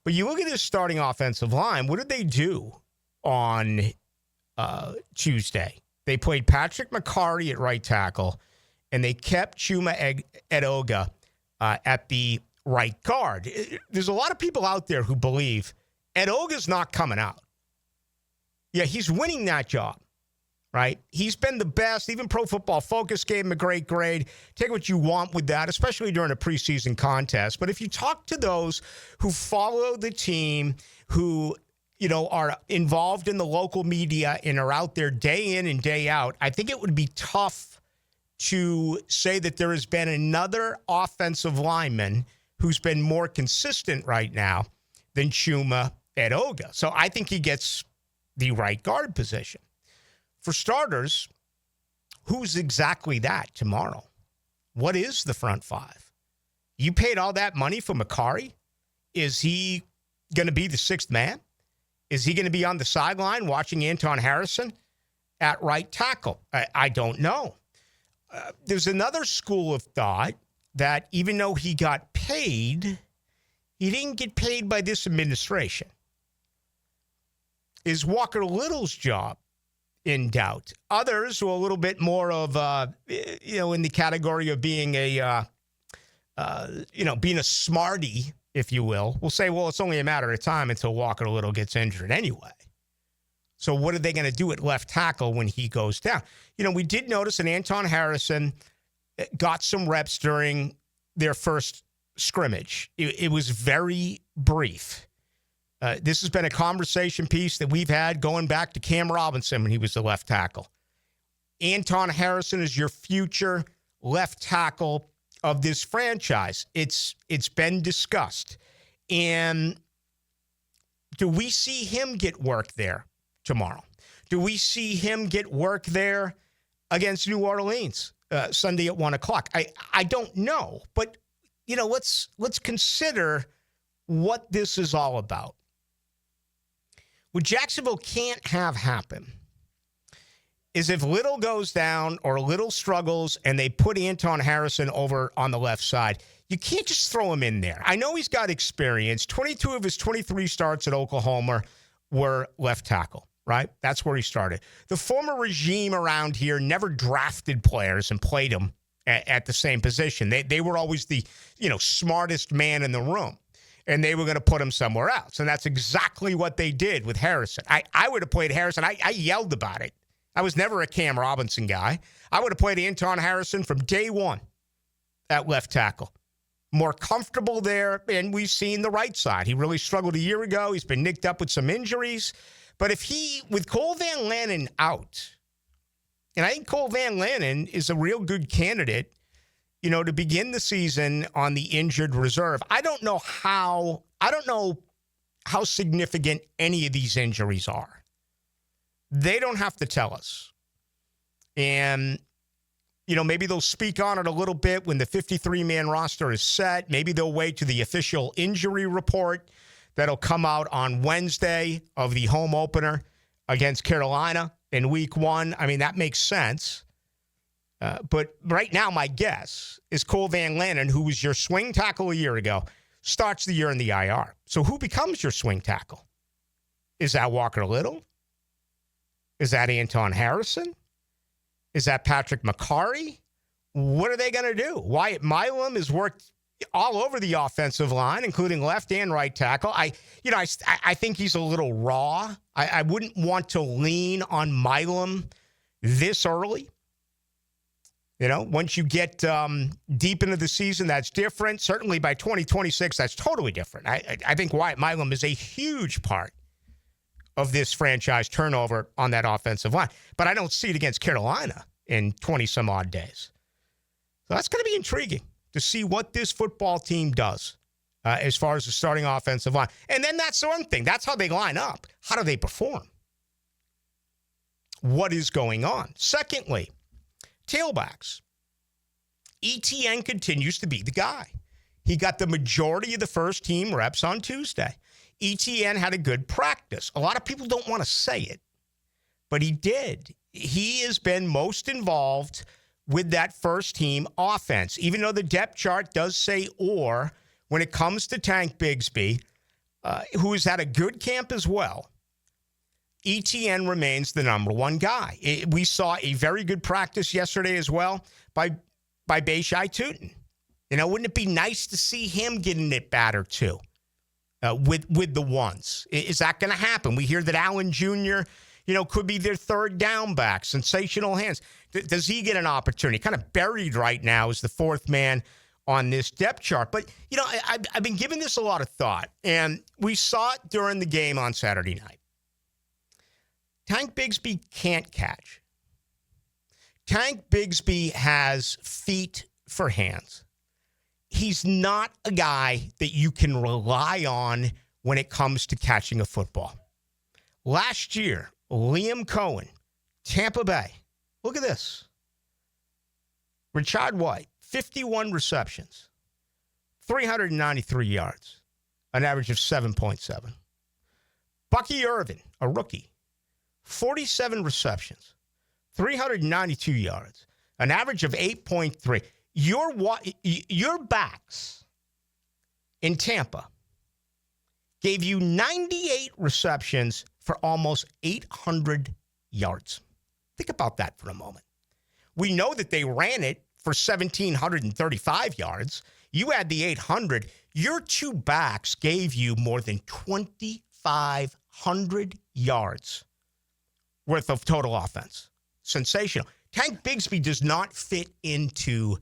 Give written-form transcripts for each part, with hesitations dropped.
But you look at his starting offensive line. What did they do on Tuesday? They played Patrick McCarty at right tackle, and they kept Chuma Edoga at the right guard. There's a lot of people out there who believe Edoga's not coming out. Yeah, he's winning that job, right? He's been the best. Even Pro Football Focus gave him a great grade. Take what you want with that, especially during a preseason contest. But if you talk to those who follow the team, who are involved in the local media and are out there day in and day out, I think it would be tough to say that there has been another offensive lineman who's been more consistent right now than Chuma Edoga. So I think he gets the right guard position. For starters, who's exactly that tomorrow? What is the front five? You paid all that money for McCarty? Is he going to be the sixth man? Is he going to be on the sideline watching Anton Harrison at right tackle? I don't know. There's another school of thought that even though he got paid, he didn't get paid by this administration. Is Walker Little's job in doubt? Others who are a little bit more of, in the category of being being a smarty, if you will say, well, it's only a matter of time until Walker Little gets injured anyway. So what are they going to do at left tackle when he goes down? We did notice that Anton Harrison got some reps during their first scrimmage. It was very brief. This has been a conversation piece that we've had going back to Cam Robinson when he was the left tackle. Anton Harrison is your future left tackle of this franchise. It's been discussed. And do we see him get work there tomorrow? Do we see him get work there against New Orleans Sunday at 1 o'clock? I don't know. But, let's consider what this is all about. What Jacksonville can't have happen is if Little goes down or Little struggles and they put Anton Harrison over on the left side, you can't just throw him in there. I know he's got experience. 22 of his 23 starts at Oklahoma were left tackle, right? That's where he started. The former regime around here never drafted players and played them at the same position. They were always the, smartest man in the room. And they were going to put him somewhere else. And that's exactly what they did with Harrison. I would have played Harrison. I yelled about it. I was never a Cam Robinson guy. I would have played Anton Harrison from day one at left tackle. More comfortable there, and we've seen the right side. He really struggled a year ago. He's been nicked up with some injuries. But with Cole Van Lanen out, and I think Cole Van Lanen is a real good candidate, to begin the season on the injured reserve. I don't know how significant any of these injuries are. They don't have to tell us. And, maybe they'll speak on it a little bit when the 53-man roster is set. Maybe they'll wait to the official injury report that'll come out on Wednesday of the home opener against Carolina in week 1. I mean, that makes sense. But right now, my guess is Cole Van Lanen, who was your swing tackle a year ago, starts the year in the IR. So who becomes your swing tackle? Is that Walker Little? Is that Anton Harrison? Is that Patrick McCarty? What are they going to do? Wyatt Milam has worked all over the offensive line, including left and right tackle. I think he's a little raw. I wouldn't want to lean on Milam this early. Once you get deep into the season, that's different. Certainly by 2026, that's totally different. I think Wyatt Milam is a huge part of this franchise turnover on that offensive line. But I don't see it against Carolina in 20-some-odd days. So that's going to be intriguing to see what this football team does as far as the starting offensive line. And then that's the one thing. That's how they line up. How do they perform? What is going on? Secondly, tailbacks. Etienne continues to be the guy. He got the majority of the first team reps on Tuesday. Etienne had a good practice. A lot of people don't want to say it, but he did. He has been most involved with that first team offense. Even though the depth chart does say or, when it comes to Tank Bigsby, who's had a good camp as well, Etienne remains the number one guy. We saw a very good practice yesterday as well by Bayshai Tootin. Wouldn't it be nice to see him getting it bat or two with the ones? Is that going to happen? We hear that Allen Jr., could be their third down back, sensational hands. Does he get an opportunity? Kind of buried right now as the fourth man on this depth chart. But, I've been giving this a lot of thought, and we saw it during the game on Saturday night. Tank Bigsby can't catch. Tank Bigsby has feet for hands. He's not a guy that you can rely on when it comes to catching a football. Last year, Liam Coen, Tampa Bay. Look at this. Rashad White, 51 receptions, 393 yards, an average of 7.7. Bucky Irvin, a rookie, 47 receptions, 392 yards, an average of 8.3. Your backs in Tampa gave you 98 receptions for almost 800 yards. Think about that for a moment. We know that they ran it for 1,735 yards. You add the 800. Your two backs gave you more than 2,500 yards worth of total offense. Sensational. Tank Bigsby does not fit into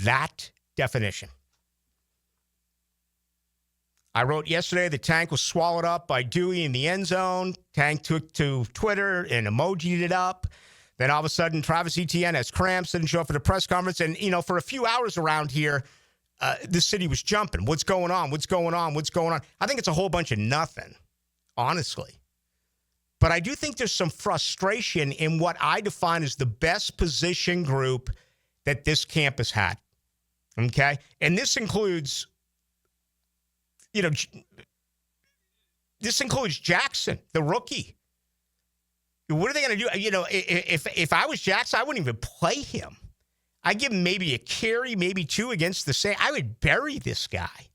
that definition. I wrote yesterday that Tank was swallowed up by Dewey in the end zone. Tank took to Twitter and emojied it up. Then all of a sudden, Travis Etienne has cramps, didn't show up for the press conference. And, for a few hours around here, the city was jumping. What's going on? What's going on? What's going on? I think it's a whole bunch of nothing, honestly. But I do think there's some frustration in what I define as the best position group that this camp has had. Okay? And this includes, Jackson, the rookie. What are they going to do? If I was Jackson, I wouldn't even play him. I'd give him maybe a carry, maybe two against the Saints. I would bury this guy.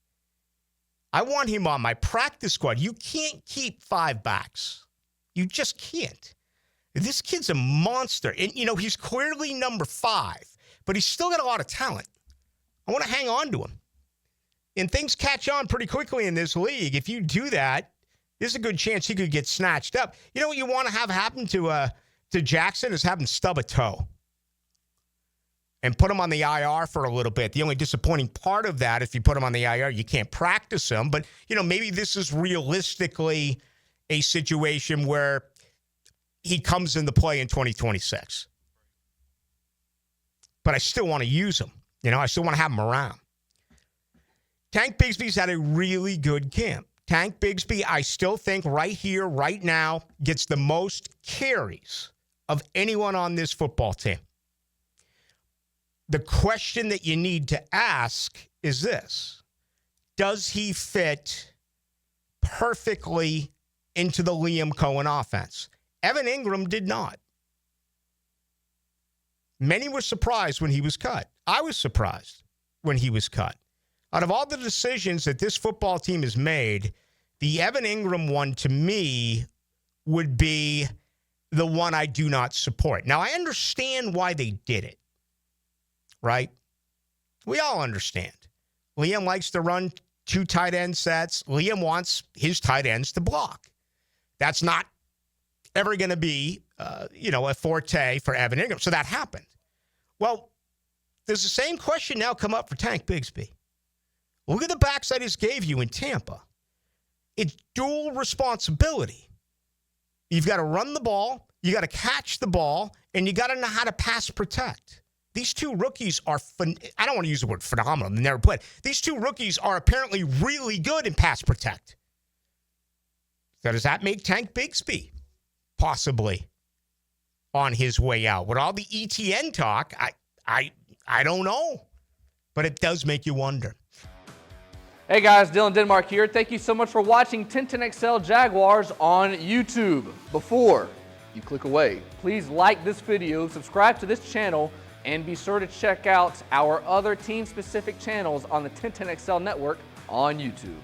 I want him on my practice squad. You can't keep five backs. You just can't. This kid's a monster. And, he's clearly number 5, but he's still got a lot of talent. I want to hang on to him. And things catch on pretty quickly in this league. If you do that, there's a good chance he could get snatched up. You know what you want to have happen to Jackson is have him stub a toe and put him on the IR for a little bit. The only disappointing part of that, if you put him on the IR, you can't practice him. But, maybe this is realistically a situation where he comes into play in 2026. But I still want to use him. I still want to have him around. Tank Bigsby's had a really good camp. Tank Bigsby, I still think right here, right now, gets the most carries of anyone on this football team. The question that you need to ask is this: does he fit perfectly into the Liam Coen offense? Evan Ingram did not. Many were surprised when he was cut. I was surprised when he was cut. Out of all the decisions that this football team has made, the Evan Ingram one, to me, would be the one I do not support. Now, I understand why they did it, right? We all understand. Liam likes to run 2 tight end sets. Liam wants his tight ends to block. That's not ever going to be, a forte for Evan Ingram. So that happened. Well, does the same question now come up for Tank Bigsby? Look at the backs I just gave you in Tampa. It's dual responsibility. You've got to run the ball, you got to catch the ball, and you got to know how to pass protect. These two rookies are, I don't want to use the word phenomenal, they never played. These two rookies are apparently really good in pass protect. So does that make Tank Bigsby possibly on his way out? With all the Etienne talk, I don't know. But it does make you wonder. Hey guys, Dylan Denmark here. Thank you so much for watching 1010XL Jaguars on YouTube. Before you click away, please like this video, subscribe to this channel, and be sure to check out our other team-specific channels on the 1010XL network on YouTube.